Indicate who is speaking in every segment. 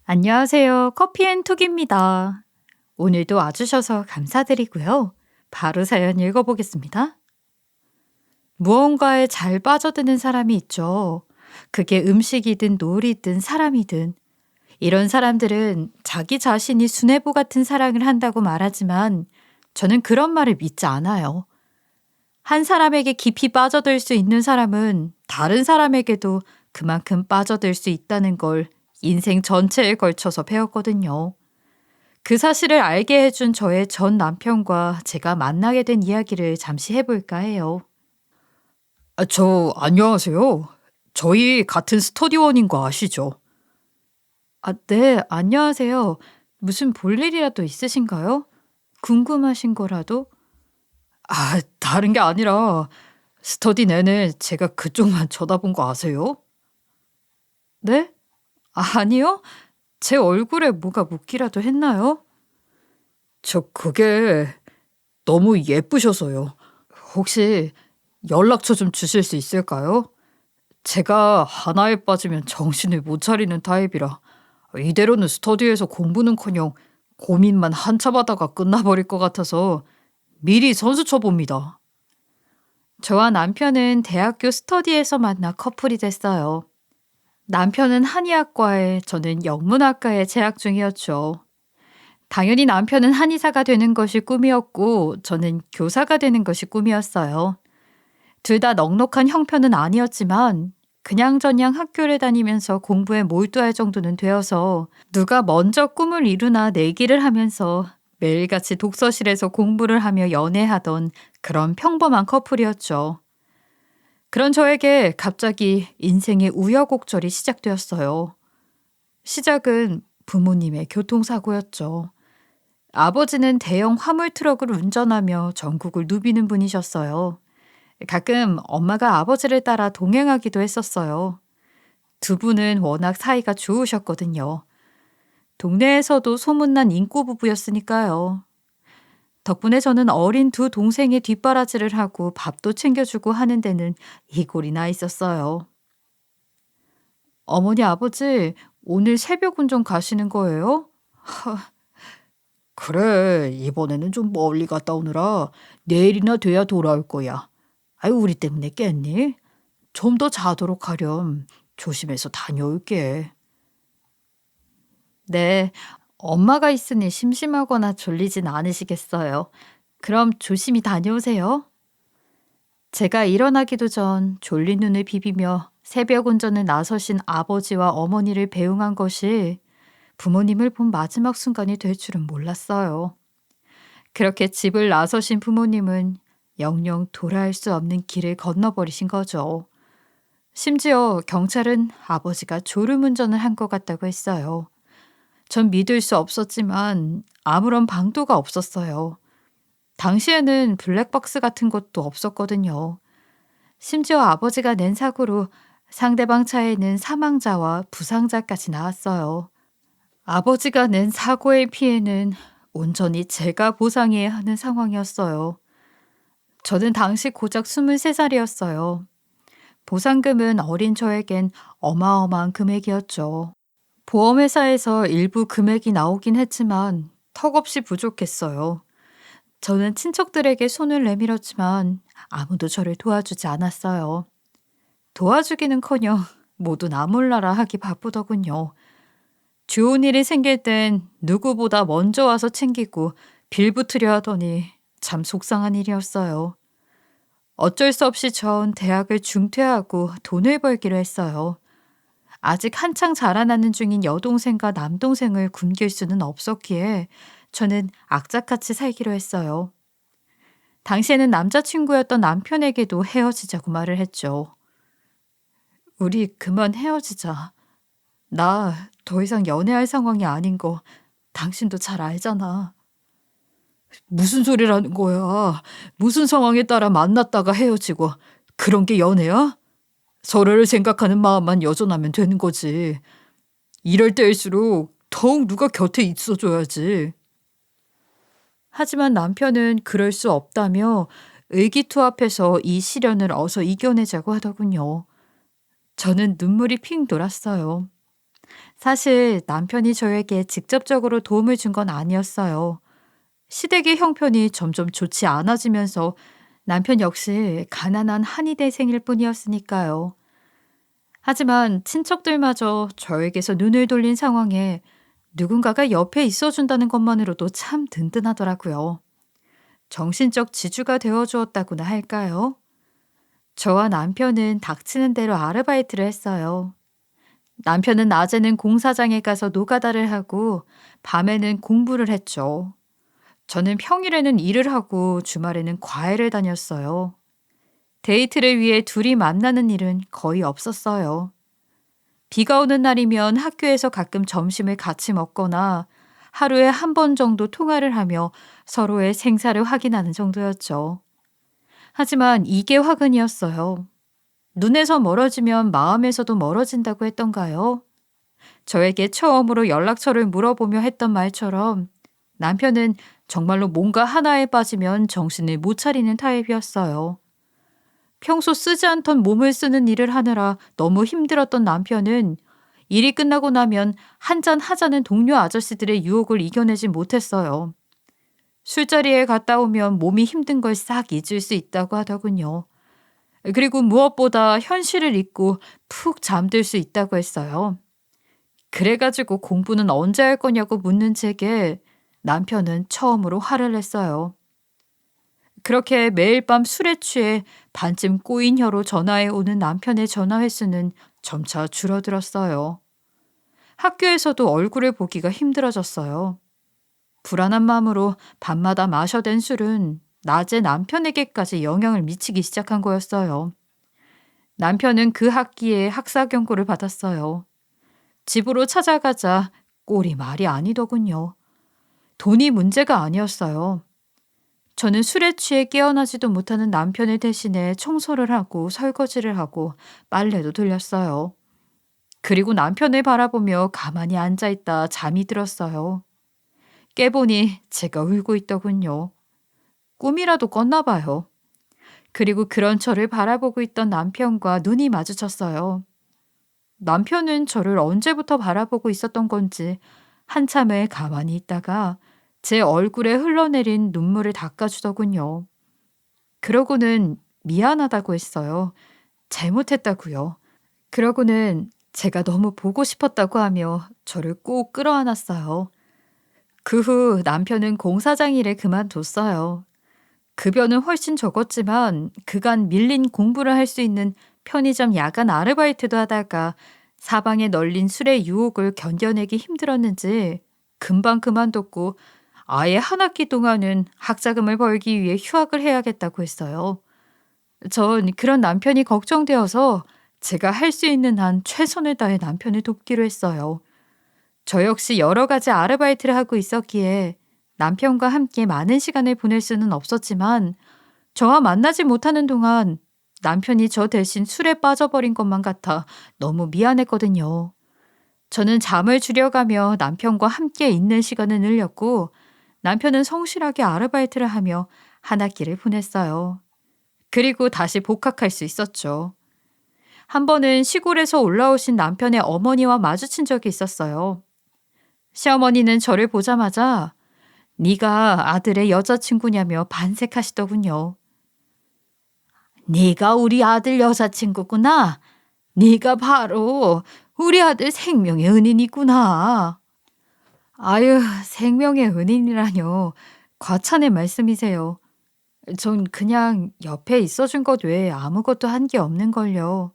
Speaker 1: 안녕하세요. 커피앤톡입니다. 오늘도 와주셔서 감사드리고요. 바로 사연 읽어보겠습니다. 무언가에 잘 빠져드는 사람이 있죠. 그게 음식이든 놀이든 사람이든. 이런 사람들은 자기 자신이 수뇌부 같은 사랑을 한다고 말하지만 저는 그런 말을 믿지 않아요. 한 사람에게 깊이 빠져들 수 있는 사람은 다른 사람에게도 그만큼 빠져들 수 있다는 걸 인생 전체에 걸쳐서 배웠거든요. 그 사실을 알게 해준 저의 전 남편과 제가 만나게 된 이야기를 잠시 해볼까 해요. 안녕하세요. 저희 같은 스터디원인 거 아시죠? 네, 안녕하세요. 무슨 볼 일이라도 있으신가요? 궁금하신 거라도? 다른 게 아니라 스터디 내내 제가 그쪽만 쳐다본 거 아세요? 네? 아니요. 제 얼굴에 뭐가 묻기라도 했나요? 그게 너무 예쁘셔서요. 혹시 연락처 좀 주실 수 있을까요? 제가 하나에 빠지면 정신을 못 차리는 타입이라 이대로는 스터디에서 공부는커녕 고민만 한참 하다가 끝나버릴 것 같아서 미리 선수 쳐봅니다. 저와 남편은 대학교 스터디에서 만나 커플이 됐어요. 남편은 한의학과에, 저는 영문학과에 재학 중이었죠. 당연히 남편은 한의사가 되는 것이 꿈이었고, 저는 교사가 되는 것이 꿈이었어요. 둘 다 넉넉한 형편은 아니었지만, 그냥저냥 학교를 다니면서 공부에 몰두할 정도는 되어서 누가 먼저 꿈을 이루나 내기를 하면서 매일같이 독서실에서 공부를 하며 연애하던 그런 평범한 커플이었죠. 그런 저에게 갑자기 인생의 우여곡절이 시작되었어요. 시작은 부모님의 교통사고였죠. 아버지는 대형 화물 트럭을 운전하며 전국을 누비는 분이셨어요. 가끔 엄마가 아버지를 따라 동행하기도 했었어요. 두 분은 워낙 사이가 좋으셨거든요. 동네에서도 소문난 인꼬 부부였으니까요. 덕분에 저는 어린 두 동생의 뒷바라지를 하고 밥도 챙겨주고 하는 데는 이골이 나 있었어요. 어머니, 아버지, 오늘 새벽 운전 가시는 거예요? 그래, 이번에는 좀 멀리 갔다 오느라 내일이나 돼야 돌아올 거야. 우리 때문에 깼니? 좀 더 자도록 하렴. 조심해서 다녀올게. 네, 엄마가 있으니 심심하거나 졸리진 않으시겠어요. 그럼 조심히 다녀오세요. 제가 일어나기도 전 졸린 눈을 비비며 새벽 운전을 나서신 아버지와 어머니를 배웅한 것이 부모님을 본 마지막 순간이 될 줄은 몰랐어요. 그렇게 집을 나서신 부모님은 영영 돌아올 수 없는 길을 건너버리신 거죠. 심지어 경찰은 아버지가 졸음운전을 한 것 같다고 했어요. 전 믿을 수 없었지만 아무런 방도가 없었어요. 당시에는 블랙박스 같은 것도 없었거든요. 심지어 아버지가 낸 사고로 상대방 차에는 사망자와 부상자까지 나왔어요. 아버지가 낸 사고의 피해는 온전히 제가 보상해야 하는 상황이었어요. 저는 당시 고작 23살이었어요. 보상금은 어린 저에겐 어마어마한 금액이었죠. 보험회사에서 일부 금액이 나오긴 했지만 턱없이 부족했어요. 저는 친척들에게 손을 내밀었지만 아무도 저를 도와주지 않았어요. 도와주기는커녕 모두 나 몰라라 하기 바쁘더군요. 좋은 일이 생길 땐 누구보다 먼저 와서 챙기고 빌붙으려 하더니 참 속상한 일이었어요. 어쩔 수 없이 전 대학을 중퇴하고 돈을 벌기로 했어요. 아직 한창 자라나는 중인 여동생과 남동생을 굶길 수는 없었기에 저는 악착같이 살기로 했어요. 당시에는 남자친구였던 남편에게도 헤어지자고 말을 했죠. 우리 그만 헤어지자. 나 더 이상 연애할 상황이 아닌 거 당신도 잘 알잖아. 무슨 소리라는 거야? 무슨 상황에 따라 만났다가 헤어지고 그런 게 연애야? 서로를 생각하는 마음만 여전하면 되는 거지. 이럴 때일수록 더욱 누가 곁에 있어줘야지. 하지만 남편은 그럴 수 없다며 의기투합해서 이 시련을 어서 이겨내자고 하더군요. 저는 눈물이 핑 돌았어요. 사실 남편이 저에게 직접적으로 도움을 준 건 아니었어요. 시댁의 형편이 점점 좋지 않아지면서 남편 역시 가난한 한의대생일 뿐이었으니까요. 하지만 친척들마저 저에게서 눈을 돌린 상황에 누군가가 옆에 있어준다는 것만으로도 참 든든하더라고요. 정신적 지주가 되어 주었다고나 할까요? 저와 남편은 닥치는 대로 아르바이트를 했어요. 남편은 낮에는 공사장에 가서 노가다를 하고 밤에는 공부를 했죠. 저는 평일에는 일을 하고 주말에는 과외를 다녔어요. 데이트를 위해 둘이 만나는 일은 거의 없었어요. 비가 오는 날이면 학교에서 가끔 점심을 같이 먹거나 하루에 한 번 정도 통화를 하며 서로의 생사를 확인하는 정도였죠. 하지만 이게 화근이었어요. 눈에서 멀어지면 마음에서도 멀어진다고 했던가요? 저에게 처음으로 연락처를 물어보며 했던 말처럼 남편은 정말로 뭔가 하나에 빠지면 정신을 못 차리는 타입이었어요. 평소 쓰지 않던 몸을 쓰는 일을 하느라 너무 힘들었던 남편은 일이 끝나고 나면 한잔 하자는 동료 아저씨들의 유혹을 이겨내지 못했어요. 술자리에 갔다 오면 몸이 힘든 걸 싹 잊을 수 있다고 하더군요. 그리고 무엇보다 현실을 잊고 푹 잠들 수 있다고 했어요. 그래가지고 공부는 언제 할 거냐고 묻는 제게 남편은 처음으로 화를 냈어요. 그렇게 매일 밤 술에 취해 반쯤 꼬인 혀로 전화해 오는 남편의 전화 횟수는 점차 줄어들었어요. 학교에서도 얼굴을 보기가 힘들어졌어요. 불안한 마음으로 밤마다 마셔댄 술은 낮에 남편에게까지 영향을 미치기 시작한 거였어요. 남편은 그 학기에 학사 경고를 받았어요. 집으로 찾아가자 꼴이 말이 아니더군요. 돈이 문제가 아니었어요. 저는 술에 취해 깨어나지도 못하는 남편을 대신해 청소를 하고 설거지를 하고 빨래도 돌렸어요. 그리고 남편을 바라보며 가만히 앉아있다 잠이 들었어요. 깨보니 제가 울고 있더군요. 꿈이라도 꿨나 봐요. 그리고 그런 저를 바라보고 있던 남편과 눈이 마주쳤어요. 남편은 저를 언제부터 바라보고 있었던 건지 한참을 가만히 있다가 제 얼굴에 흘러내린 눈물을 닦아주더군요. 그러고는 미안하다고 했어요. 잘못했다고요. 그러고는 제가 너무 보고 싶었다고 하며 저를 꼭 끌어안았어요. 그 후 남편은 공사장 일을 그만뒀어요. 급여는 훨씬 적었지만 그간 밀린 공부를 할 수 있는 편의점 야간 아르바이트도 하다가 사방에 널린 술의 유혹을 견뎌내기 힘들었는지 금방 그만뒀고 아예 한 학기 동안은 학자금을 벌기 위해 휴학을 해야겠다고 했어요. 전 그런 남편이 걱정되어서 제가 할 수 있는 한 최선을 다해 남편을 돕기로 했어요. 저 역시 여러 가지 아르바이트를 하고 있었기에 남편과 함께 많은 시간을 보낼 수는 없었지만 저와 만나지 못하는 동안 남편이 저 대신 술에 빠져버린 것만 같아 너무 미안했거든요. 저는 잠을 줄여가며 남편과 함께 있는 시간을 늘렸고 남편은 성실하게 아르바이트를 하며 한 학기를 보냈어요. 그리고 다시 복학할 수 있었죠. 한 번은 시골에서 올라오신 남편의 어머니와 마주친 적이 있었어요. 시어머니는 저를 보자마자 네가 아들의 여자친구냐며 반색하시더군요. 네가 우리 아들 여자친구구나. 네가 바로 우리 아들 생명의 은인이구나. 아유, 생명의 은인이라뇨. 과찬의 말씀이세요. 전 그냥 옆에 있어준 것 외에 아무것도 한 게 없는걸요.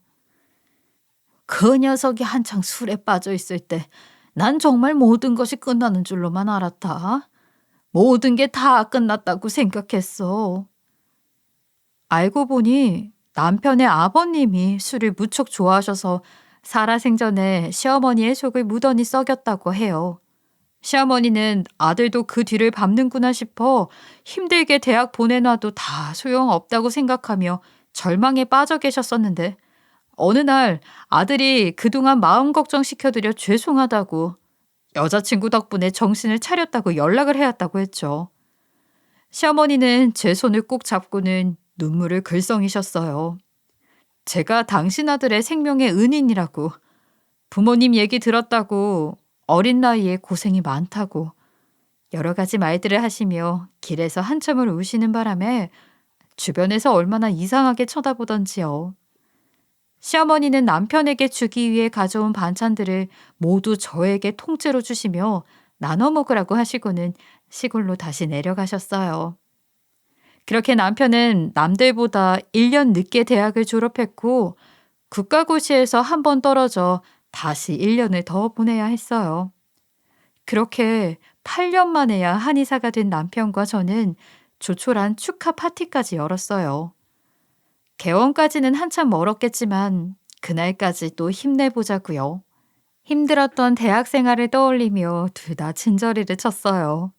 Speaker 1: 그 녀석이 한창 술에 빠져 있을 때 난 정말 모든 것이 끝나는 줄로만 알았다. 모든 게 다 끝났다고 생각했어. 알고 보니 남편의 아버님이 술을 무척 좋아하셔서 살아생전에 시어머니의 속을 무던히 썩였다고 해요. 시어머니는 아들도 그 뒤를 밟는구나 싶어 힘들게 대학 보내놔도 다 소용없다고 생각하며 절망에 빠져 계셨었는데 어느 날 아들이 그동안 마음 걱정시켜드려 죄송하다고 여자친구 덕분에 정신을 차렸다고 연락을 해왔다고 했죠. 시어머니는 제 손을 꼭 잡고는 눈물을 글썽이셨어요. 제가 당신 아들의 생명의 은인이라고. 부모님 얘기 들었다고 어린 나이에 고생이 많다고 여러 가지 말들을 하시며 길에서 한참을 우시는 바람에 주변에서 얼마나 이상하게 쳐다보던지요. 시어머니는 남편에게 주기 위해 가져온 반찬들을 모두 저에게 통째로 주시며 나눠 먹으라고 하시고는 시골로 다시 내려가셨어요. 그렇게 남편은 남들보다 1년 늦게 대학을 졸업했고 국가고시에서 한 번 떨어져 다시 1년을 더 보내야 했어요. 그렇게 8년 만에야 한의사가 된 남편과 저는 조촐한 축하 파티까지 열었어요. 개원까지는 한참 멀었겠지만 그날까지 또 힘내보자고요. 힘들었던 대학 생활을 떠올리며 둘 다 진저리를 쳤어요.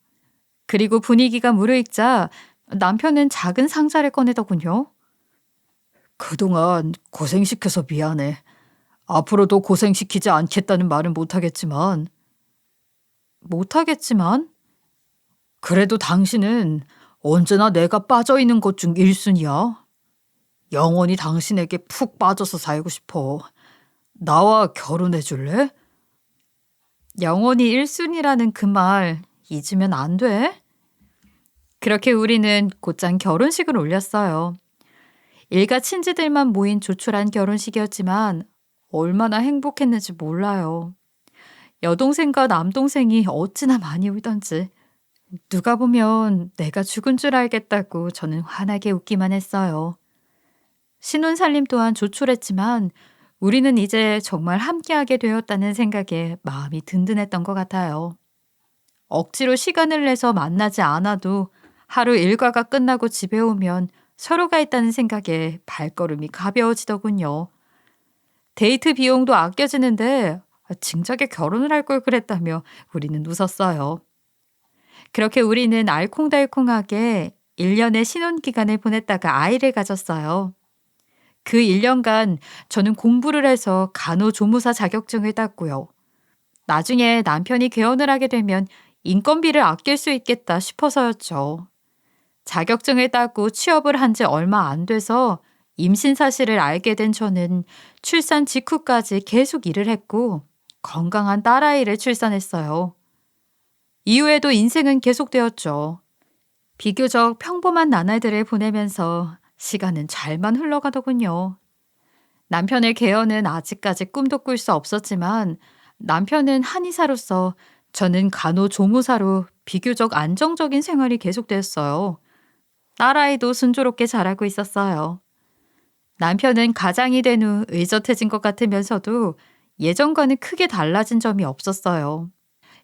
Speaker 1: 그리고 분위기가 무르익자 남편은 작은 상자를 꺼내더군요. 그동안 고생시켜서 미안해. 앞으로도 고생시키지 않겠다는 말은 못하겠지만. 못하겠지만? 그래도 당신은 언제나 내가 빠져있는 것 중 1순위야. 영원히 당신에게 푹 빠져서 살고 싶어. 나와 결혼해 줄래? 영원히 1순위라는 그 말 잊으면 안 돼? 그렇게 우리는 곧장 결혼식을 올렸어요. 일가 친지들만 모인 조촐한 결혼식이었지만 얼마나 행복했는지 몰라요. 여동생과 남동생이 어찌나 많이 울던지. 누가 보면 내가 죽은 줄 알겠다고 저는 환하게 웃기만 했어요. 신혼살림 또한 조촐했지만 우리는 이제 정말 함께하게 되었다는 생각에 마음이 든든했던 것 같아요. 억지로 시간을 내서 만나지 않아도 하루 일과가 끝나고 집에 오면 서로가 있다는 생각에 발걸음이 가벼워지더군요. 데이트 비용도 아껴지는데 진작에 결혼을 할 걸 그랬다며 우리는 웃었어요. 그렇게 우리는 알콩달콩하게 1년의 신혼기간을 보냈다가 아이를 가졌어요. 그 1년간 저는 공부를 해서 간호조무사 자격증을 땄고요. 나중에 남편이 개원을 하게 되면 인건비를 아낄 수 있겠다 싶어서였죠. 자격증을 따고 취업을 한 지 얼마 안 돼서 임신 사실을 알게 된 저는 출산 직후까지 계속 일을 했고 건강한 딸아이를 출산했어요. 이후에도 인생은 계속되었죠. 비교적 평범한 나날들을 보내면서 시간은 잘만 흘러가더군요. 남편의 개헌은 아직까지 꿈도 꿀 수 없었지만 남편은 한의사로서 저는 간호조무사로 비교적 안정적인 생활이 계속되었어요. 딸아이도 순조롭게 자라고 있었어요. 남편은 가장이 된 후 의젓해진 것 같으면서도 예전과는 크게 달라진 점이 없었어요.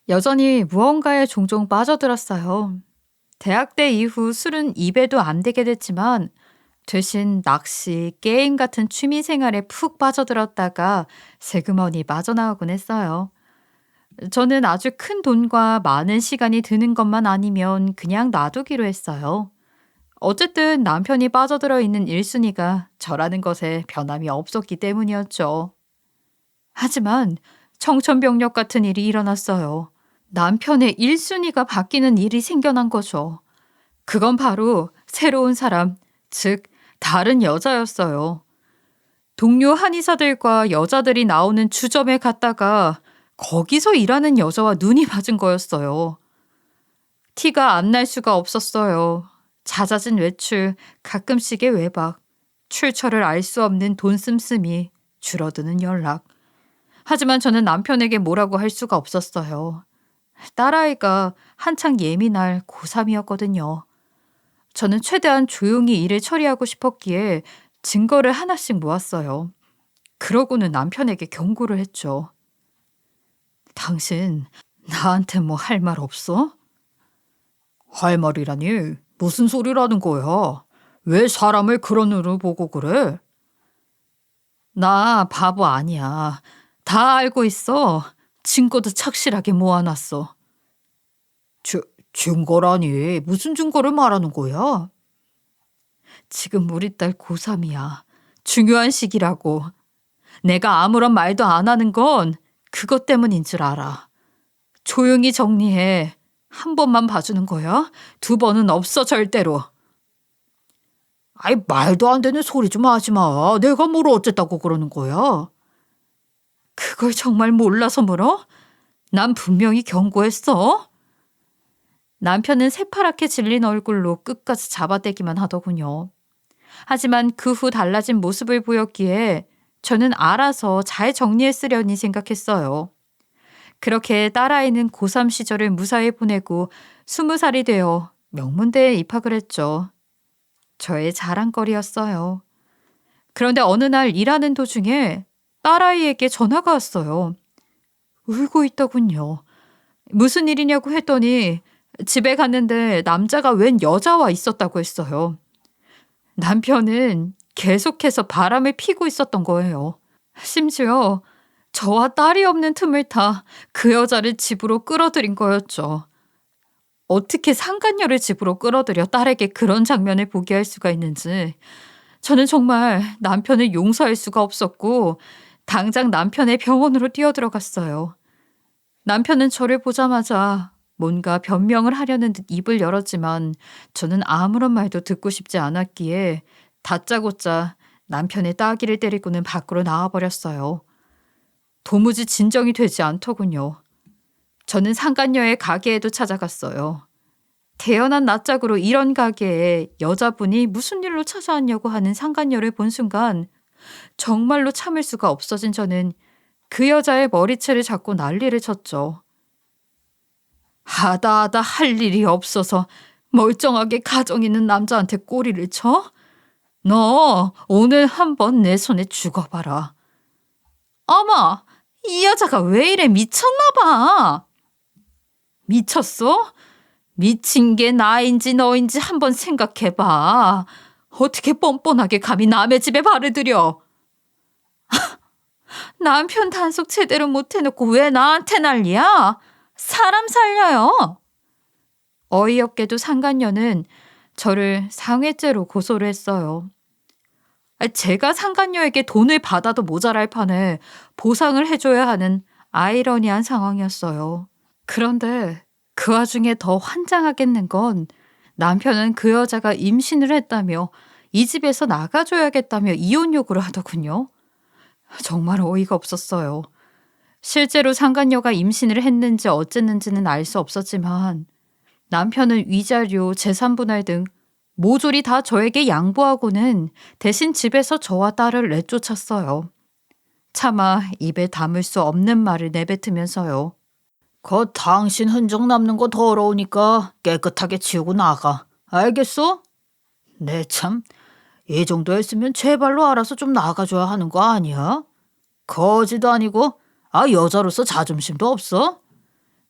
Speaker 1: 여전히 무언가에 종종 빠져들었어요. 대학 때 이후 술은 입에도 안 대게 됐지만 대신 낚시, 게임 같은 취미 생활에 푹 빠져들었다가 세그머니 빠져나오곤 했어요. 저는 아주 큰 돈과 많은 시간이 드는 것만 아니면 그냥 놔두기로 했어요. 어쨌든 남편이 빠져들어 있는 1순위가 저라는 것에 변함이 없었기 때문이었죠. 하지만 청천벽력 같은 일이 일어났어요. 남편의 1순위가 바뀌는 일이 생겨난 거죠. 그건 바로 새로운 사람, 즉 다른 여자였어요. 동료 한의사들과 여자들이 나오는 주점에 갔다가 거기서 일하는 여자와 눈이 맞은 거였어요. 티가 안 날 수가 없었어요. 잦아진 외출, 가끔씩의 외박, 출처를 알 수 없는 돈 씀씀이, 줄어드는 연락. 하지만 저는 남편에게 뭐라고 할 수가 없었어요. 딸아이가 한창 예민할 고3이었거든요. 저는 최대한 조용히 일을 처리하고 싶었기에 증거를 하나씩 모았어요. 그러고는 남편에게 경고를 했죠. 당신 나한테 뭐 할 말 없어? 할 말이라니 무슨 소리라는 거야? 왜 사람을 그런 눈으로 보고 그래? 나 바보 아니야. 다 알고 있어. 증거도 착실하게 모아놨어. 증거라니 무슨 증거를 말하는 거야? 지금 우리 딸 고3이야. 중요한 시기라고. 내가 아무런 말도 안 하는 건 그것 때문인 줄 알아. 조용히 정리해. 한 번만 봐주는 거야? 2번은 없어 절대로. 아이 말도 안 되는 소리 좀 하지 마. 내가 뭘 어쨌다고 그러는 거야? 그걸 정말 몰라서 물어? 난 분명히 경고했어. 남편은 새파랗게 질린 얼굴로 끝까지 잡아대기만 하더군요. 하지만 그 후 달라진 모습을 보였기에 저는 알아서 잘 정리했으려니 생각했어요. 그렇게 딸아이는 고3 시절을 무사히 보내고 20살이 되어 명문대에 입학을 했죠. 저의 자랑거리였어요. 그런데 어느 날 일하는 도중에 딸아이에게 전화가 왔어요. 울고 있더군요. 무슨 일이냐고 했더니 집에 갔는데 남자가 웬 여자와 있었다고 했어요. 남편은 계속해서 바람을 피고 있었던 거예요. 심지어 저와 딸이 없는 틈을 타 그 여자를 집으로 끌어들인 거였죠. 어떻게 상간녀를 집으로 끌어들여 딸에게 그런 장면을 보게 할 수가 있는지 저는 정말 남편을 용서할 수가 없었고 당장 남편의 병원으로 뛰어들어갔어요. 남편은 저를 보자마자 뭔가 변명을 하려는 듯 입을 열었지만 저는 아무런 말도 듣고 싶지 않았기에 다짜고짜 남편의 따귀를 때리고는 밖으로 나와버렸어요. 도무지 진정이 되지 않더군요. 저는 상간녀의 가게에도 찾아갔어요. 태어난 낯짝으로 이런 가게에 여자분이 무슨 일로 찾아왔냐고 하는 상간녀를 본 순간 정말로 참을 수가 없어진 저는 그 여자의 머리채를 잡고 난리를 쳤죠. 하다 할 일이 없어서 멀쩡하게 가정 있는 남자한테 꼬리를 쳐? 너 오늘 한번 내 손에 죽어봐라. 어머, 이 여자가 왜 이래 미쳤나 봐. 미쳤어? 미친 게 나인지 너인지 한번 생각해봐. 어떻게 뻔뻔하게 감히 남의 집에 발을 들여? 남편 단속 제대로 못 해놓고 왜 나한테 난리야? 사람 살려요. 어이없게도 상간녀는 저를 상해죄로 고소를 했어요. 제가 상간녀에게 돈을 받아도 모자랄 판에 보상을 해줘야 하는 아이러니한 상황이었어요. 그런데 그 와중에 더 환장하겠는 건 남편은 그 여자가 임신을 했다며 이 집에서 나가줘야겠다며 이혼 요구를 하더군요. 정말 어이가 없었어요. 실제로 상간녀가 임신을 했는지 어쨌는지는 알 수 없었지만 남편은 위자료, 재산분할 등 모조리 다 저에게 양보하고는 대신 집에서 저와 딸을 내쫓았어요. 차마 입에 담을 수 없는 말을 내뱉으면서요. 당신 흔적 남는 거 더러우니까 깨끗하게 치우고 나가. 알겠어? 네 참, 이 정도 했으면 제발로 알아서 좀 나가줘야 하는 거 아니야? 거지도 아니고 여자로서 자존심도 없어?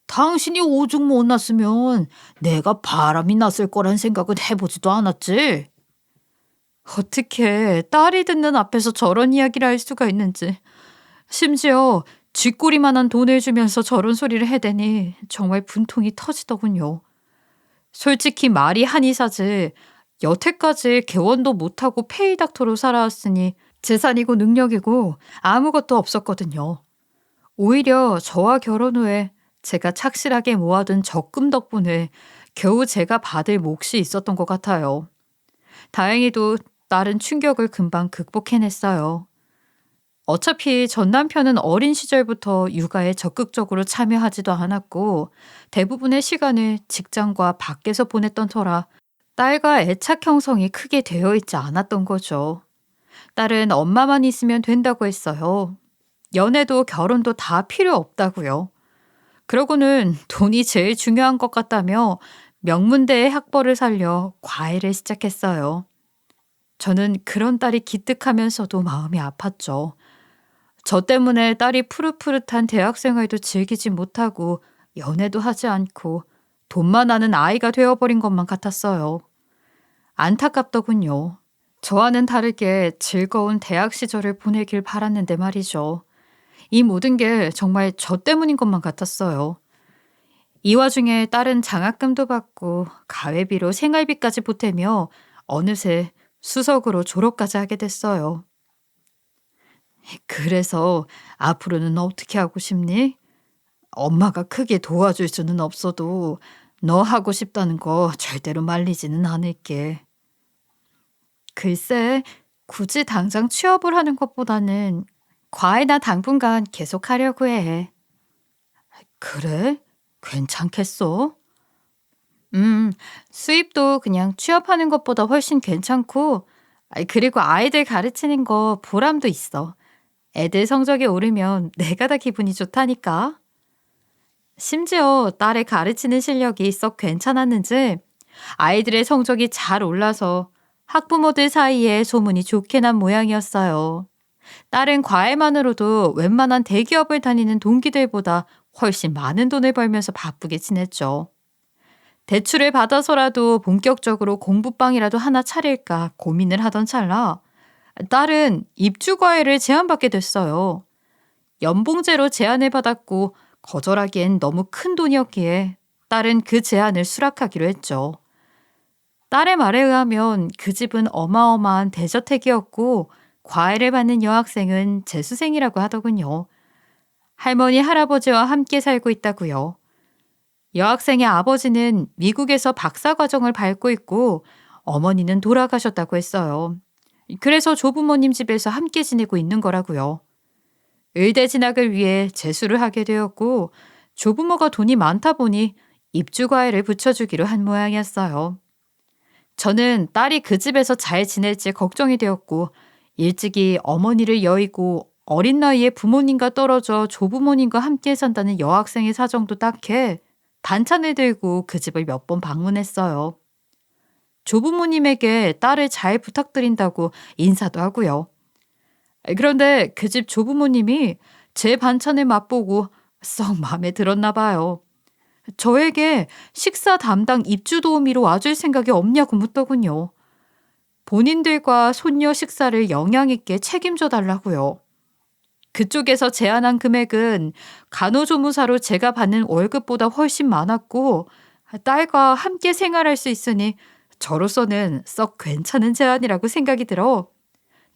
Speaker 1: 당신이 오죽 못났으면 내가 바람이 났을 거란 생각은 해보지도 않았지. 어떻게 딸이 듣는 앞에서 저런 이야기를 할 수가 있는지. 심지어 쥐꼬리만한 돈을 주면서 저런 소리를 해대니 정말 분통이 터지더군요. 솔직히 말이 한의사지 여태까지 개원도 못하고 페이닥터로 살아왔으니 재산이고 능력이고 아무것도 없었거든요. 오히려 저와 결혼 후에 제가 착실하게 모아둔 적금 덕분에 겨우 제가 받을 몫이 있었던 것 같아요. 다행히도 딸은 충격을 금방 극복해냈어요. 어차피 전 남편은 어린 시절부터 육아에 적극적으로 참여하지도 않았고 대부분의 시간을 직장과 밖에서 보냈던 터라 딸과 애착 형성이 크게 되어 있지 않았던 거죠. 딸은 엄마만 있으면 된다고 했어요. 연애도 결혼도 다 필요 없다고요. 그러고는 돈이 제일 중요한 것 같다며 명문대의 학벌을 살려 과외를 시작했어요. 저는 그런 딸이 기특하면서도 마음이 아팠죠. 저 때문에 딸이 푸릇푸릇한 대학생활도 즐기지 못하고 연애도 하지 않고 돈만 아는 아이가 되어버린 것만 같았어요. 안타깝더군요. 저와는 다르게 즐거운 대학 시절을 보내길 바랐는데 말이죠. 이 모든 게 정말 저 때문인 것만 같았어요. 이 와중에 딸은 장학금도 받고 가회비로 생활비까지 보태며 어느새 수석으로 졸업까지 하게 됐어요. 그래서 앞으로는 어떻게 하고 싶니? 엄마가 크게 도와줄 수는 없어도 너 하고 싶다는 거 절대로 말리지는 않을게. 글쎄, 굳이 당장 취업을 하는 것보다는 과외나 당분간 계속 하려고 해. 그래? 괜찮겠어? 음, 수입도 그냥 취업하는 것보다 훨씬 괜찮고, 그리고 아이들 가르치는 거 보람도 있어. 애들 성적이 오르면 내가 다 기분이 좋다니까. 심지어 딸의 가르치는 실력이 썩 괜찮았는지 아이들의 성적이 잘 올라서 학부모들 사이에 소문이 좋게 난 모양이었어요. 딸은 과외만으로도 웬만한 대기업을 다니는 동기들보다 훨씬 많은 돈을 벌면서 바쁘게 지냈죠. 대출을 받아서라도 본격적으로 공부방이라도 하나 차릴까 고민을 하던 찰나 딸은 입주과외를 제안받게 됐어요. 연봉제로 제안을 받았고 거절하기엔 너무 큰 돈이었기에 딸은 그 제안을 수락하기로 했죠. 딸의 말에 의하면 그 집은 어마어마한 대저택이었고 과외를 받는 여학생은 재수생이라고 하더군요. 할머니, 할아버지와 함께 살고 있다고요. 여학생의 아버지는 미국에서 박사과정을 밟고 있고 어머니는 돌아가셨다고 했어요. 그래서 조부모님 집에서 함께 지내고 있는 거라고요. 의대 진학을 위해 재수를 하게 되었고 조부모가 돈이 많다 보니 입주과외를 붙여주기로 한 모양이었어요. 저는 딸이 그 집에서 잘 지낼지 걱정이 되었고 일찍이 어머니를 여의고 어린 나이에 부모님과 떨어져 조부모님과 함께 산다는 여학생의 사정도 딱해 반찬을 들고 그 집을 몇 번 방문했어요. 조부모님에게 딸을 잘 부탁드린다고 인사도 하고요. 그런데 그 집 조부모님이 제 반찬을 맛보고 썩 마음에 들었나 봐요. 저에게 식사 담당 입주 도우미로 와줄 생각이 없냐고 묻더군요. 본인들과 손녀 식사를 영양 있게 책임져 달라고요. 그쪽에서 제안한 금액은 간호조무사로 제가 받는 월급보다 훨씬 많았고 딸과 함께 생활할 수 있으니 저로서는 썩 괜찮은 제안이라고 생각이 들어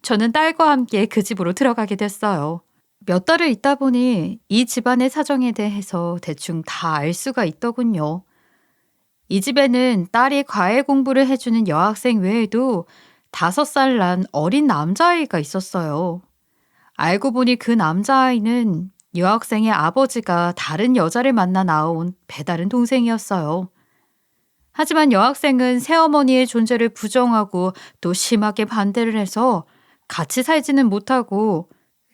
Speaker 1: 저는 딸과 함께 그 집으로 들어가게 됐어요. 몇 달을 있다 보니 이 집안의 사정에 대해서 대충 다 알 수가 있더군요. 이 집에는 딸이 과외 공부를 해주는 여학생 외에도 5살 난 어린 남자아이가 있었어요. 알고 보니 그 남자아이는 여학생의 아버지가 다른 여자를 만나 낳아온 배다른 동생이었어요. 하지만 여학생은 새어머니의 존재를 부정하고 또 심하게 반대를 해서 같이 살지는 못하고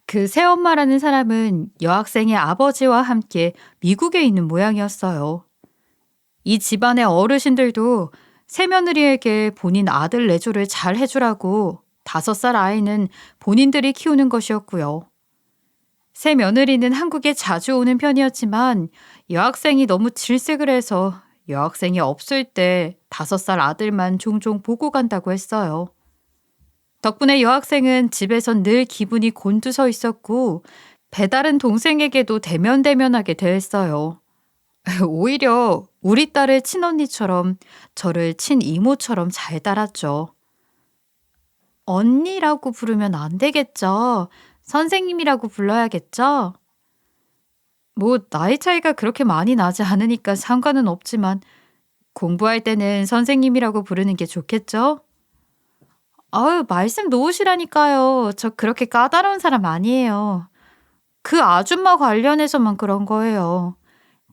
Speaker 1: 그 새엄마라는 사람은 여학생의 아버지와 함께 미국에 있는 모양이었어요. 이 집안의 어르신들도 새며느리에게 본인 아들 내조를 잘 해주라고 5살 아이는 본인들이 키우는 것이었고요. 새며느리는 한국에 자주 오는 편이었지만 여학생이 너무 질색을 해서 여학생이 없을 때 5살 아들만 종종 보고 간다고 했어요. 덕분에 여학생은 집에선 늘 기분이 곤두서 있었고 배다른 동생에게도 대면대면하게 대했어요. 오히려 우리 딸의 친언니처럼 저를 친이모처럼 잘 따랐죠. 언니라고 부르면 안 되겠죠? 선생님이라고 불러야겠죠? 뭐 나이 차이가 그렇게 많이 나지 않으니까 상관은 없지만 공부할 때는 선생님이라고 부르는 게 좋겠죠? 아유, 말씀 놓으시라니까요. 저 그렇게 까다로운 사람 아니에요. 그 아줌마 관련해서만 그런 거예요.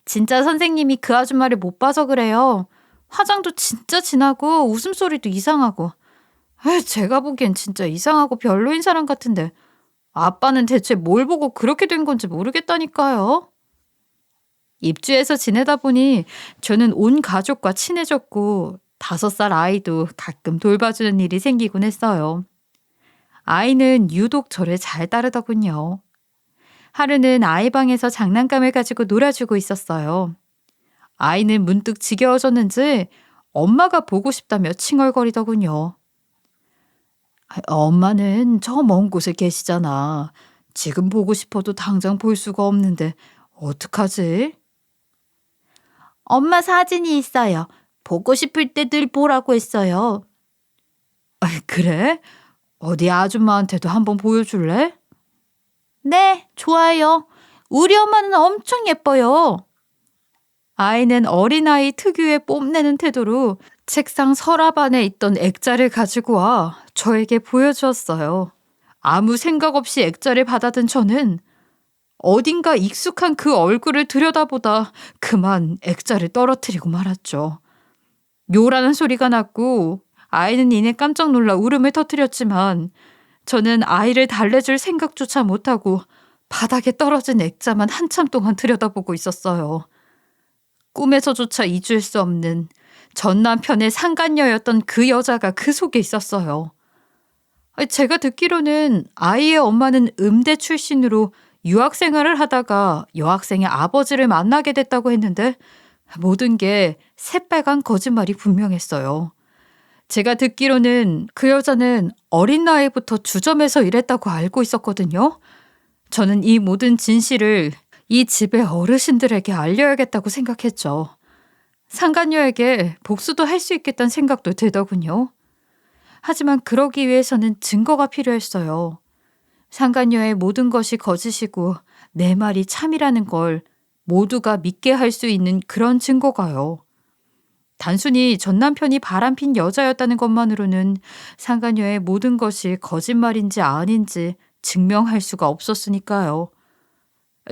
Speaker 1: 진짜 선생님이 그 아줌마를 못 봐서 그래요. 화장도 진짜 진하고 웃음소리도 이상하고. 제가 보기엔 진짜 이상하고 별로인 사람 같은데 아빠는 대체 뭘 보고 그렇게 된 건지 모르겠다니까요. 입주해서 지내다 보니 저는 온 가족과 친해졌고 5살 아이도 가끔 돌봐주는 일이 생기곤 했어요. 아이는 유독 저를 잘 따르더군요. 하루는 아이 방에서 장난감을 가지고 놀아주고 있었어요. 아이는 문득 지겨워졌는지 엄마가 보고 싶다며 칭얼거리더군요. 엄마는 저 먼 곳에 계시잖아. 지금 보고 싶어도 당장 볼 수가 없는데 어떡하지? 엄마 사진이 있어요. 보고 싶을 때 늘 보라고 했어요. 그래? 어디 아줌마한테도 한번 보여줄래? 네, 좋아요. 우리 엄마는 엄청 예뻐요. 아이는 어린아이 특유의 뽐내는 태도로 책상 서랍 안에 있던 액자를 가지고 와 저에게 보여주었어요. 아무 생각 없이 액자를 받아든 저는 어딘가 익숙한 그 얼굴을 들여다보다 그만 액자를 떨어뜨리고 말았죠. 요라는 소리가 났고 아이는 이내 깜짝 놀라 울음을 터뜨렸지만 저는 아이를 달래줄 생각조차 못하고 바닥에 떨어진 액자만 한참 동안 들여다보고 있었어요. 꿈에서조차 잊을 수 없는 전 남편의 상간녀였던 그 여자가 그 속에 있었어요. 제가 듣기로는 아이의 엄마는 음대 출신으로 유학 생활을 하다가 여학생의 아버지를 만나게 됐다고 했는데 모든 게 새빨간 거짓말이 분명했어요. 제가 듣기로는 그 여자는 어린 나이부터 주점에서 일했다고 알고 있었거든요. 저는 이 모든 진실을 이 집의 어르신들에게 알려야겠다고 생각했죠. 상간녀에게 복수도 할 수 있겠다는 생각도 들더군요. 하지만 그러기 위해서는 증거가 필요했어요. 상간녀의 모든 것이 거짓이고 내 말이 참이라는 걸 모두가 믿게 할 수 있는 그런 증거가요. 단순히 전 남편이 바람핀 여자였다는 것만으로는 상간녀의 모든 것이 거짓말인지 아닌지 증명할 수가 없었으니까요.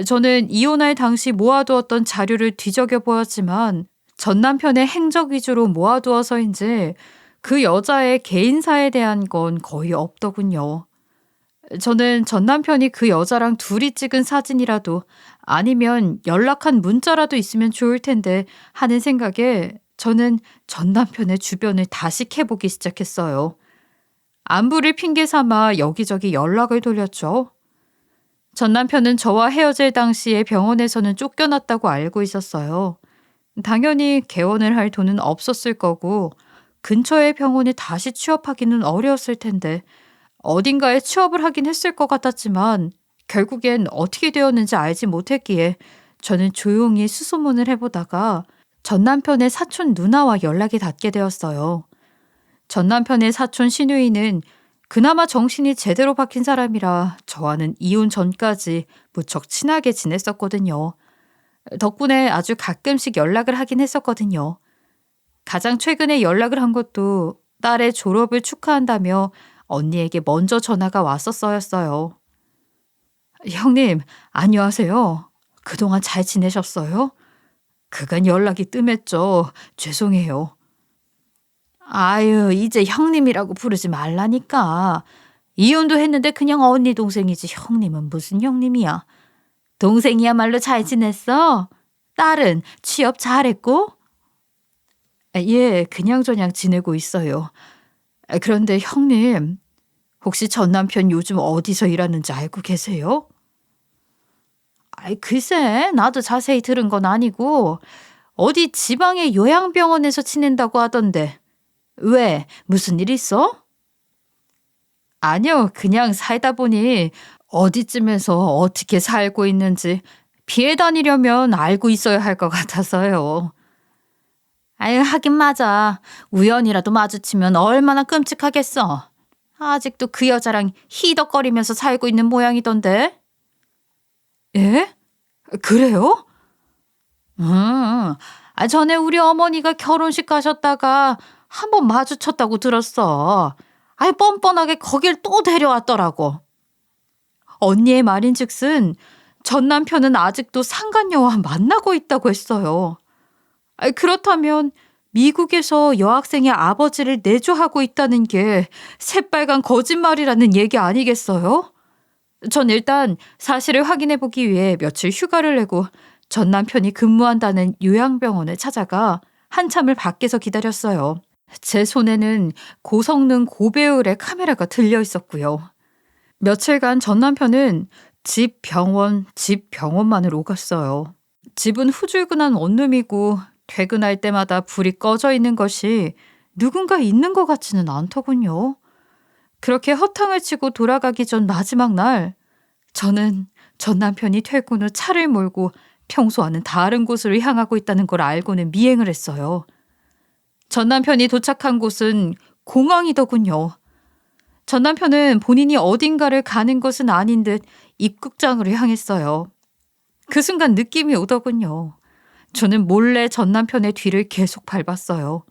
Speaker 1: 저는 이혼할 당시 모아두었던 자료를 뒤적여 보았지만 전 남편의 행적 위주로 모아두어서인지 그 여자의 개인사에 대한 건 거의 없더군요. 저는 전 남편이 그 여자랑 둘이 찍은 사진이라도 아니면 연락한 문자라도 있으면 좋을 텐데 하는 생각에 저는 전 남편의 주변을 다시 캐보기 시작했어요. 안부를 핑계 삼아 여기저기 연락을 돌렸죠. 전 남편은 저와 헤어질 당시에 병원에서는 쫓겨났다고 알고 있었어요. 당연히 개원을 할 돈은 없었을 거고 근처의 병원에 다시 취업하기는 어려웠을 텐데 어딘가에 취업을 하긴 했을 것 같았지만 결국엔 어떻게 되었는지 알지 못했기에 저는 조용히 수소문을 해보다가 전 남편의 사촌 누나와 연락이 닿게 되었어요. 전 남편의 사촌 시누이는 그나마 정신이 제대로 박힌 사람이라 저와는 이혼 전까지 무척 친하게 지냈었거든요. 덕분에 아주 가끔씩 연락을 하긴 했었거든요. 가장 최근에 연락을 한 것도 딸의 졸업을 축하한다며 언니에게 먼저 전화가 왔었어요. 형님, 안녕하세요. 그동안 잘 지내셨어요? 그간 연락이 뜸했죠. 죄송해요. 아유, 이제 형님이라고 부르지 말라니까. 이혼도 했는데 그냥 언니 동생이지 형님은 무슨 형님이야. 동생이야말로 잘 지냈어? 딸은 취업 잘했고? 예, 그냥저냥 지내고 있어요. 그런데 형님, 혹시 전 남편 요즘 어디서 일하는지 알고 계세요? 글쎄, 나도 자세히 들은 건 아니고 어디 지방의 요양병원에서 지낸다고 하던데. 왜? 무슨 일 있어? 아니요, 그냥 살다 보니 어디쯤에서 어떻게 살고 있는지 피해 다니려면 알고 있어야 할 것 같아서요. 아유, 하긴 맞아. 우연이라도 마주치면 얼마나 끔찍하겠어. 아직도 그 여자랑 히덕거리면서 살고 있는 모양이던데. 예? 그래요? 전에 우리 어머니가 결혼식 가셨다가 한번 마주쳤다고 들었어. 뻔뻔하게 거길 또 데려왔더라고. 언니의 말인즉슨 전 남편은 아직도 상간녀와 만나고 있다고 했어요. 그렇다면 미국에서 여학생의 아버지를 내조하고 있다는 게 새빨간 거짓말이라는 얘기 아니겠어요? 전 일단 사실을 확인해 보기 위해 며칠 휴가를 내고 전 남편이 근무한다는 요양병원을 찾아가 한참을 밖에서 기다렸어요. 제 손에는 고성능 고배율의 카메라가 들려 있었고요. 며칠간 전 남편은 집 병원만을 오갔어요. 집은 후줄근한 원룸이고 퇴근할 때마다 불이 꺼져 있는 것이 누군가 있는 것 같지는 않더군요. 그렇게 허탕을 치고 돌아가기 전 마지막 날, 저는 전 남편이 퇴근 후 차를 몰고 평소와는 다른 곳으로 향하고 있다는 걸 알고는 미행을 했어요. 전 남편이 도착한 곳은 공항이더군요. 전 남편은 본인이 어딘가를 가는 것은 아닌 듯 입국장으로 향했어요. 그 순간 느낌이 오더군요. 저는 몰래 전 남편의 뒤를 계속 밟았어요.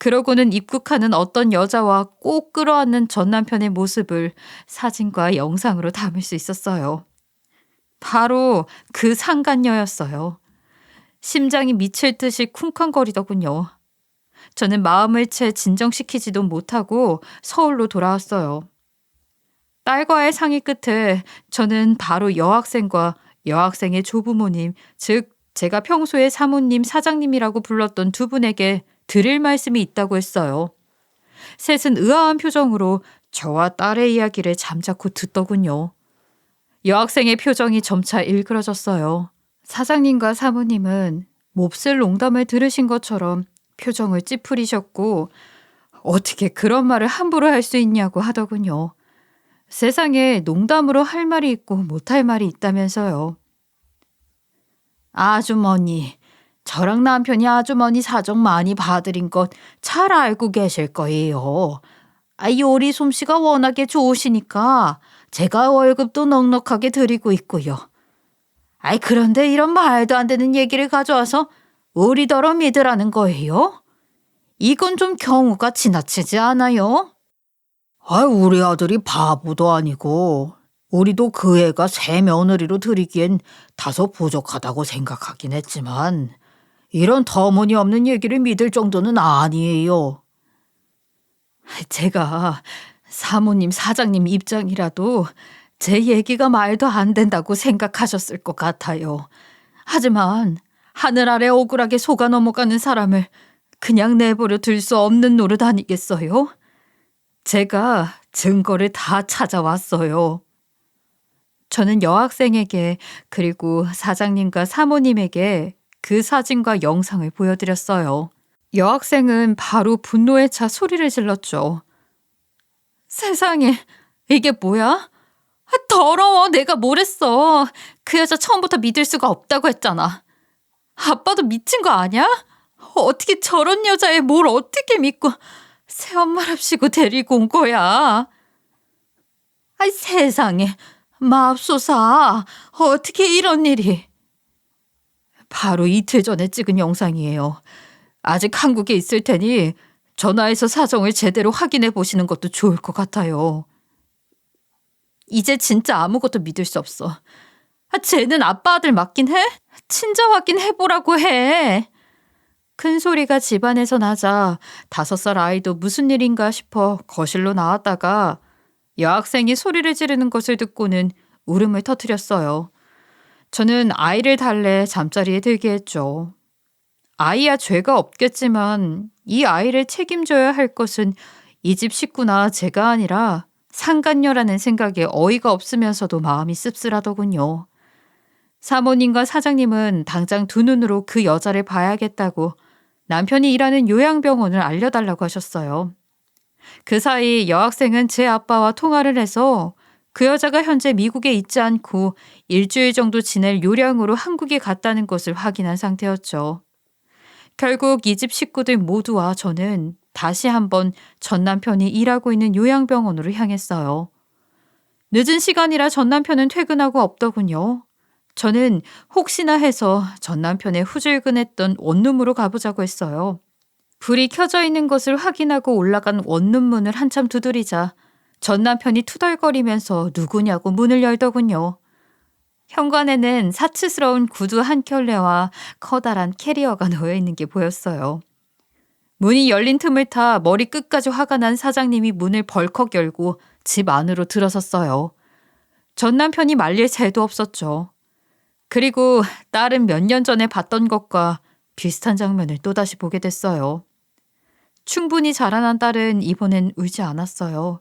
Speaker 1: 그러고는 입국하는 어떤 여자와 꼭 끌어안는 전 남편의 모습을 사진과 영상으로 담을 수 있었어요. 바로 그 상간녀였어요. 심장이 미칠 듯이 쿵쾅거리더군요. 저는 마음을 채 진정시키지도 못하고 서울로 돌아왔어요. 딸과의 상의 끝에 저는 바로 여학생과 여학생의 조부모님, 즉 제가 평소에 사모님, 사장님이라고 불렀던 두 분에게 드릴 말씀이 있다고 했어요. 셋은 의아한 표정으로 저와 딸의 이야기를 잠자코 듣더군요. 여학생의 표정이 점차 일그러졌어요. 사장님과 사모님은 몹쓸 농담을 들으신 것처럼 표정을 찌푸리셨고 어떻게 그런 말을 함부로 할 수 있냐고 하더군요. 세상에 농담으로 할 말이 있고 못할 말이 있다면서요. 아주머니, 저랑 남편이 아주머니 사정 많이 봐드린 것 잘 알고 계실 거예요. 요리 솜씨가 워낙에 좋으시니까 제가 월급도 넉넉하게 드리고 있고요. 그런데 이런 말도 안 되는 얘기를 가져와서 우리더러 믿으라는 거예요? 이건 좀 경우가 지나치지 않아요? 우리 아들이 바보도 아니고 우리도 그 애가 새 며느리로 들이기엔 다소 부족하다고 생각하긴 했지만 이런 터무니없는 얘기를 믿을 정도는 아니에요. 제가 사모님, 사장님 입장이라도 제 얘기가 말도 안 된다고 생각하셨을 것 같아요. 하지만 하늘 아래 억울하게 속아 넘어가는 사람을 그냥 내버려 둘 수 없는 노릇 아니겠어요? 제가 증거를 다 찾아왔어요. 저는 여학생에게 그리고 사장님과 사모님에게 그 사진과 영상을 보여드렸어요. 여학생은 바로 분노에 차 소리를 질렀죠. 세상에, 이게 뭐야? 더러워, 내가 뭘 했어. 그 여자 처음부터 믿을 수가 없다고 했잖아. 아빠도 미친 거 아니야? 어떻게 저런 여자애 뭘 어떻게 믿고 새엄마랍시고 데리고 온 거야? 세상에, 맙소사, 어떻게 이런 일이. 바로 이틀 전에 찍은 영상이에요. 아직 한국에 있을 테니 전화해서 사정을 제대로 확인해 보시는 것도 좋을 것 같아요. 이제 진짜 아무것도 믿을 수 없어. 쟤는 아빠 아들 맞긴 해? 친자 확인해보라고 해. 큰 소리가 집안에서 나자 5살 아이도 무슨 일인가 싶어 거실로 나왔다가 여학생이 소리를 지르는 것을 듣고는 울음을 터뜨렸어요. 저는 아이를 달래 잠자리에 들게 했죠. 아이야 죄가 없겠지만 이 아이를 책임져야 할 것은 이 집 식구나 제가 아니라 상간녀라는 생각에 어이가 없으면서도 마음이 씁쓸하더군요. 사모님과 사장님은 당장 두 눈으로 그 여자를 봐야겠다고 남편이 일하는 요양병원을 알려달라고 하셨어요. 그 사이 여학생은 제 아빠와 통화를 해서 그 여자가 현재 미국에 있지 않고 일주일 정도 지낼 요량으로 한국에 갔다는 것을 확인한 상태였죠. 결국 이 집 식구들 모두와 저는 다시 한번 전 남편이 일하고 있는 요양병원으로 향했어요. 늦은 시간이라 전 남편은 퇴근하고 없더군요. 저는 혹시나 해서 전 남편의 후줄근했던 원룸으로 가보자고 했어요. 불이 켜져 있는 것을 확인하고 올라간 원룸 문을 한참 두드리자 전 남편이 투덜거리면서 누구냐고 문을 열더군요. 현관에는 사치스러운 구두 한 켤레와 커다란 캐리어가 놓여 있는 게 보였어요. 문이 열린 틈을 타 머리 끝까지 화가 난 사장님이 문을 벌컥 열고 집 안으로 들어섰어요. 전 남편이 말릴 새도 없었죠. 그리고 딸은 몇 년 전에 봤던 것과 비슷한 장면을 또다시 보게 됐어요. 충분히 자라난 딸은 이번엔 울지 않았어요.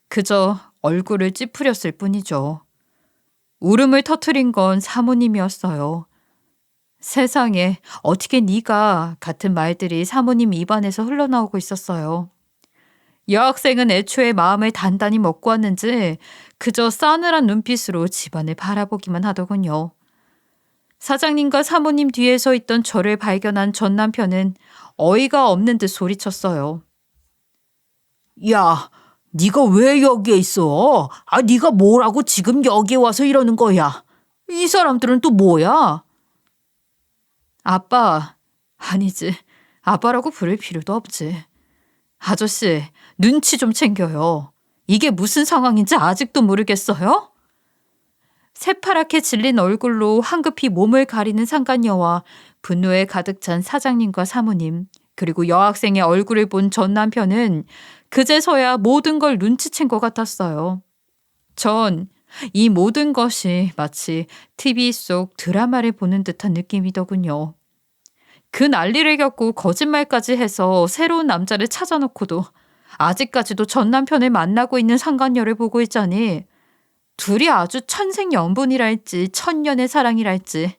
Speaker 1: 그저 얼굴을 찌푸렸을 뿐이죠. 울음을 터뜨린 건 사모님이었어요. 세상에 어떻게 네가 같은 말들이 사모님 입안에서 흘러나오고 있었어요. 여학생은 애초에 마음을 단단히 먹고 왔는지 그저 싸늘한 눈빛으로 집안을 바라보기만 하더군요. 사장님과 사모님 뒤에 서 있던 저를 발견한 전 남편은 어이가 없는 듯 소리쳤어요. 야, 네가 왜 여기에 있어? 네가 뭐라고 지금 여기에 와서 이러는 거야? 이 사람들은 또 뭐야? 아빠, 아니지. 아빠라고 부를 필요도 없지. 아저씨, 눈치 좀 챙겨요. 이게 무슨 상황인지 아직도 모르겠어요? 새파랗게 질린 얼굴로 황급히 몸을 가리는 상간녀와 분노에 가득 찬 사장님과 사모님, 그리고 여학생의 얼굴을 본 전 남편은 그제서야 모든 걸 눈치챈 것 같았어요. 전 이 모든 것이 마치 TV 속 드라마를 보는 듯한 느낌이더군요. 그 난리를 겪고 거짓말까지 해서 새로운 남자를 찾아놓고도 아직까지도 전 남편을 만나고 있는 상간녀를 보고 있자니 둘이 아주 천생연분이랄지 천년의 사랑이랄지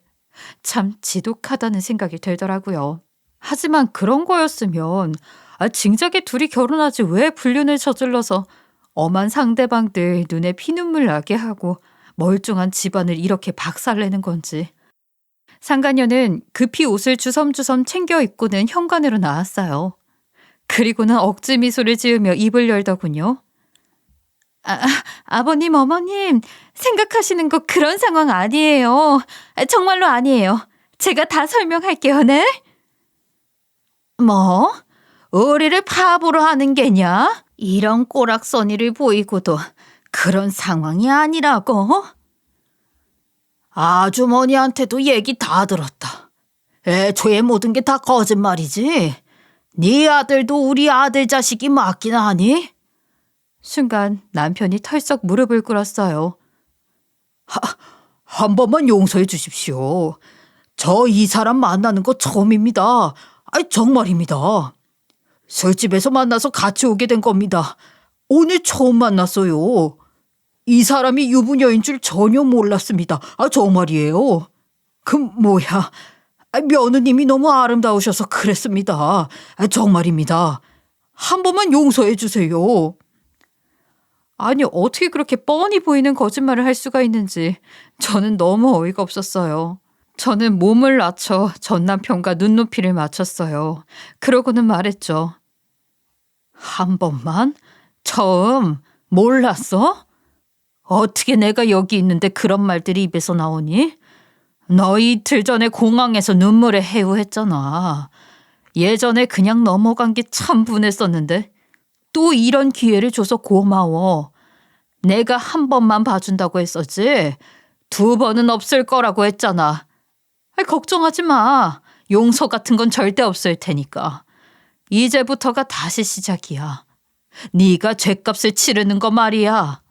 Speaker 1: 참 지독하다는 생각이 들더라고요. 하지만 그런 거였으면 진작에 둘이 결혼하지 왜 불륜을 저질러서 엄한 상대방들 눈에 피눈물 나게 하고 멀쩡한 집안을 이렇게 박살내는 건지. 상간녀는 급히 옷을 주섬주섬 챙겨 입고는 현관으로 나왔어요. 그리고는 억지 미소를 지으며 입을 열더군요. 아버님, 어머님, 생각하시는 거 그런 상황 아니에요. 정말로 아니에요. 제가 다 설명할게요, 네? 뭐? 우리를 바보로 하는 게냐? 이런 꼬락서니를 보이고도 그런 상황이 아니라고? 아주머니한테도 얘기 다 들었다. 애초에 모든 게 다 거짓말이지. 네 아들도 우리 아들 자식이 맞긴 하니? 순간 남편이 털썩 무릎을 꿇었어요. 한 번만 용서해 주십시오. 저 이 사람 만나는 거 처음입니다. 정말입니다. 술집에서 만나서 같이 오게 된 겁니다. 오늘 처음 만났어요. 이 사람이 유부녀인 줄 전혀 몰랐습니다. 정말이에요. 뭐야. 며느님이 너무 아름다우셔서 그랬습니다. 정말입니다. 한 번만 용서해 주세요. 아니, 어떻게 그렇게 뻔히 보이는 거짓말을 할 수가 있는지 저는 너무 어이가 없었어요. 저는 몸을 낮춰 전 남편과 눈높이를 맞췄어요. 그러고는 말했죠. 한 번만? 처음? 몰랐어? 어떻게 내가 여기 있는데 그런 말들이 입에서 나오니? 너 이틀 전에 공항에서 눈물에 해우했잖아. 예전에 그냥 넘어간 게 참 분했었는데 또 이런 기회를 줘서 고마워. 내가 한 번만 봐준다고 했었지. 2번은 없을 거라고 했잖아. 걱정하지 마. 용서 같은 건 절대 없을 테니까. 이제부터가 다시 시작이야. 네가 죗값을 치르는 거 말이야.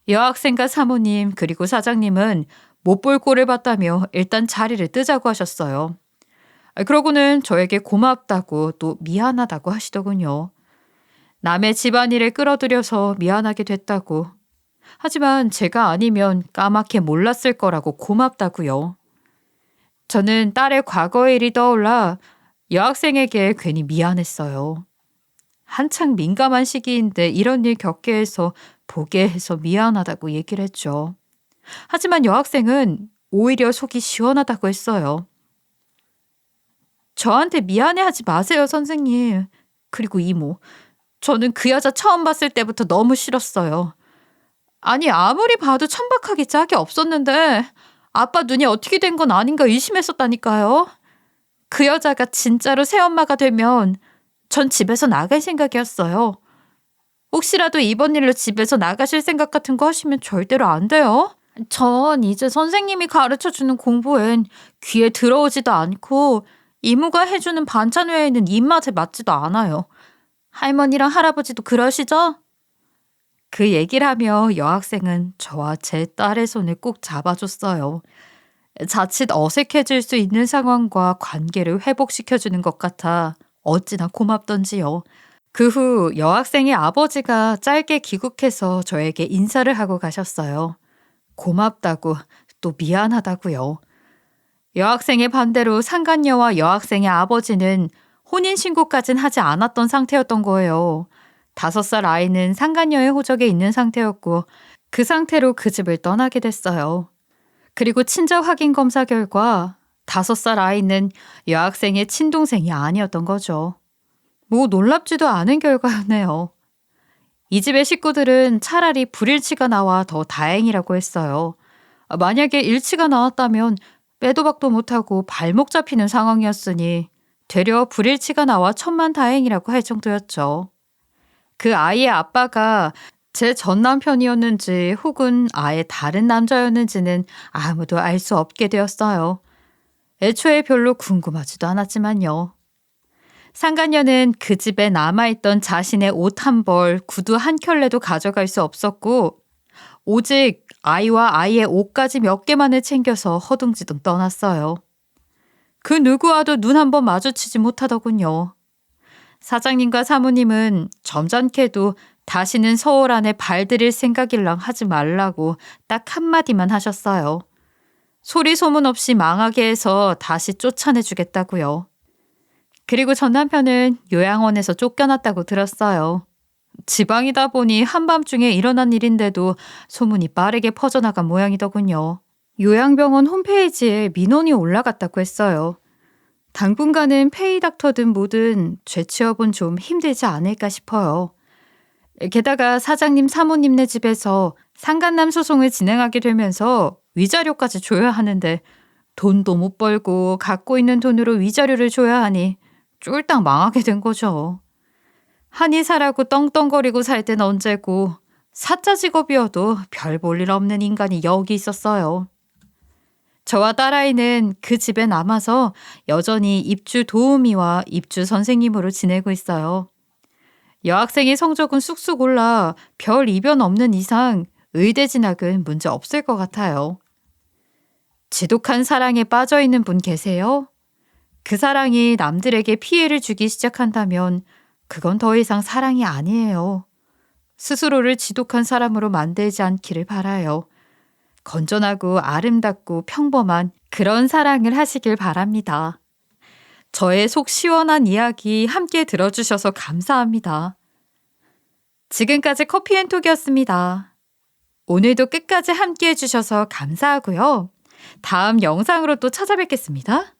Speaker 1: 여학생과 사모님 그리고 사장님은 못 볼 꼴을 봤다며 일단 자리를 뜨자고 하셨어요. 그러고는 저에게 고맙다고 또 미안하다고 하시더군요. 남의 집안일을 끌어들여서 미안하게 됐다고. 하지만 제가 아니면 까맣게 몰랐을 거라고 고맙다고요. 저는 딸의 과거의 일이 떠올라 여학생에게 괜히 미안했어요. 한창 민감한 시기인데 이런 일 겪게 해서 보게 해서 미안하다고 얘기를 했죠. 하지만 여학생은 오히려 속이 시원하다고 했어요. 저한테 미안해하지 마세요, 선생님. 그리고 이모, 저는 그 여자 처음 봤을 때부터 너무 싫었어요. 아니, 아무리 봐도 천박하게 짝이 없었는데 아빠 눈이 어떻게 된 건 아닌가 의심했었다니까요. 그 여자가 진짜로 새엄마가 되면 전 집에서 나갈 생각이었어요. 혹시라도 이번 일로 집에서 나가실 생각 같은 거 하시면 절대로 안 돼요. 전 이제 선생님이 가르쳐주는 공부엔 귀에 들어오지도 않고 이모가 해주는 반찬 외에는 입맛에 맞지도 않아요. 할머니랑 할아버지도 그러시죠? 그 얘기를 하며 여학생은 저와 제 딸의 손을 꼭 잡아줬어요. 자칫 어색해질 수 있는 상황과 관계를 회복시켜주는 것 같아 어찌나 고맙던지요. 그 후 여학생의 아버지가 짧게 귀국해서 저에게 인사를 하고 가셨어요. 고맙다고 또 미안하다고요. 여학생의 반대로 상간녀와 여학생의 아버지는 혼인신고까진 하지 않았던 상태였던 거예요. 5살 아이는 상간녀의 호적에 있는 상태였고 그 상태로 그 집을 떠나게 됐어요. 그리고 친자 확인 검사 결과 5살 아이는 여학생의 친동생이 아니었던 거죠. 뭐 놀랍지도 않은 결과였네요. 이 집의 식구들은 차라리 불일치가 나와 더 다행이라고 했어요. 만약에 일치가 나왔다면 빼도 박도 못하고 발목 잡히는 상황이었으니 되려 불일치가 나와 천만다행이라고 할 정도였죠. 그 아이의 아빠가 제 전 남편이었는지 혹은 아예 다른 남자였는지는 아무도 알 수 없게 되었어요. 애초에 별로 궁금하지도 않았지만요. 상간녀는 그 집에 남아있던 자신의 옷 한 벌, 구두 한 켤레도 가져갈 수 없었고 오직 아이와 아이의 옷까지 몇 개만을 챙겨서 허둥지둥 떠났어요. 그 누구와도 눈 한 번 마주치지 못하더군요. 사장님과 사모님은 점잖게도 다시는 서울 안에 발들일 생각일랑 하지 말라고 딱 한마디만 하셨어요. 소리 소문 없이 망하게 해서 다시 쫓아내주겠다고요. 그리고 전 남편은 요양원에서 쫓겨났다고 들었어요. 지방이다 보니 한밤중에 일어난 일인데도 소문이 빠르게 퍼져나간 모양이더군요. 요양병원 홈페이지에 민원이 올라갔다고 했어요. 당분간은 페이닥터든 뭐든 재취업은 좀 힘들지 않을까 싶어요. 게다가 사장님 사모님네 집에서 상간남 소송을 진행하게 되면서 위자료까지 줘야 하는데 돈도 못 벌고 갖고 있는 돈으로 위자료를 줘야 하니 쫄딱 망하게 된 거죠. 한의사라고 떵떵거리고 살 땐 언제고 사자 직업이어도 별 볼 일 없는 인간이 여기 있었어요. 저와 딸아이는 그 집에 남아서 여전히 입주 도우미와 입주 선생님으로 지내고 있어요. 여학생의 성적은 쑥쑥 올라 별 이변 없는 이상 의대 진학은 문제 없을 것 같아요. 지독한 사랑에 빠져 있는 분 계세요? 그 사랑이 남들에게 피해를 주기 시작한다면 그건 더 이상 사랑이 아니에요. 스스로를 지독한 사람으로 만들지 않기를 바라요. 건전하고 아름답고 평범한 그런 사랑을 하시길 바랍니다. 저의 속 시원한 이야기 함께 들어주셔서 감사합니다. 지금까지 커피앤톡이었습니다. 오늘도 끝까지 함께 해주셔서 감사하고요. 다음 영상으로 또 찾아뵙겠습니다.